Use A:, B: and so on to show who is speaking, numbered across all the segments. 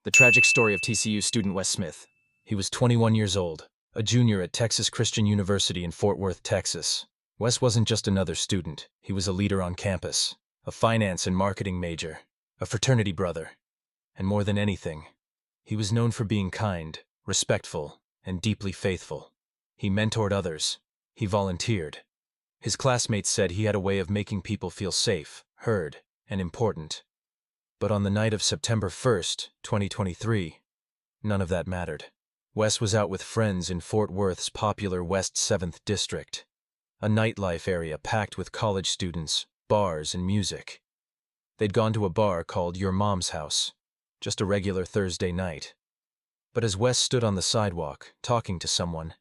A: The Tragic Story of TCU student Wes Smith. He was 21 years old, a junior at Texas Christian University in Fort Worth, Texas. Wes wasn't just another student, he was a leader on campus, a finance and marketing major, a fraternity brother, and more than anything, he was known for being kind, respectful, and deeply faithful. He mentored others, he volunteered. His classmates said he had a way of making people feel safe, heard, and important. But on the night of September 1st, 2023, none of that mattered. Wes was out with friends in Fort Worth's popular West 7th District, a nightlife area packed with college students, bars, and music. They'd gone to a bar called Your Mom's House, just a regular Thursday night. But as Wes stood on the sidewalk, talking to someone,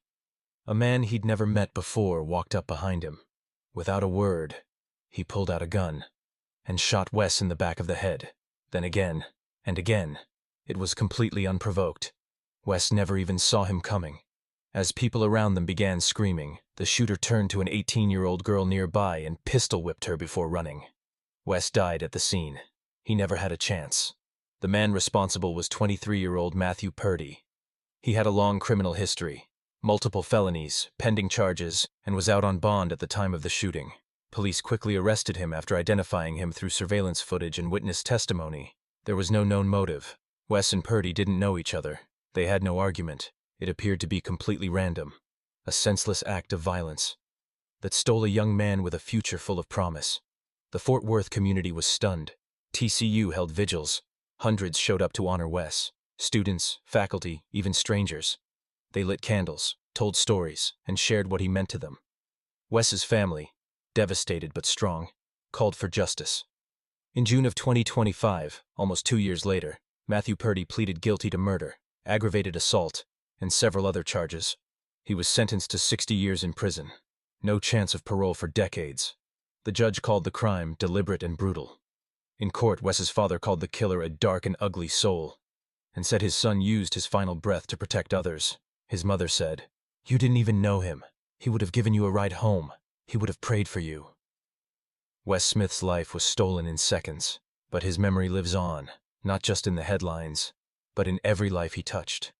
A: a man he'd never met before walked up behind him. Without a word, he pulled out a gun and shot Wes in the back of the head. Then again, and again. It was completely unprovoked. Wes never even saw him coming. As people around them began screaming, the shooter turned to an 18-year-old girl nearby and pistol-whipped her before running. Wes died at the scene. He never had a chance. The man responsible was 23-year-old Matthew Purdy. He had a long criminal history, multiple felonies, pending charges, and was out on bond at the time of the shooting. Police quickly arrested him after identifying him through surveillance footage and witness testimony. There was no known motive. Wes and Purdy didn't know each other. They had no argument. It appeared to be completely random. A senseless act of violence that stole a young man with a future full of promise. The Fort Worth community was stunned. TCU held vigils. Hundreds showed up to honor Wes. Students, faculty, even strangers. They lit candles, told stories, and shared what he meant to them. Wes's family, devastated but strong, called for justice. In June of 2025, almost 2 years later, Matthew Purdy pleaded guilty to murder, aggravated assault, and several other charges. He was sentenced to 60 years in prison. No chance of parole for decades. The judge called the crime deliberate and brutal. In court, Wes's father called the killer a dark and ugly soul, and said his son used his final breath to protect others. His mother said, "You didn't even know him. He would have given you a ride home. He would have prayed for you." Wes Smith's life was stolen in seconds, but his memory lives on, not just in the headlines, but in every life he touched.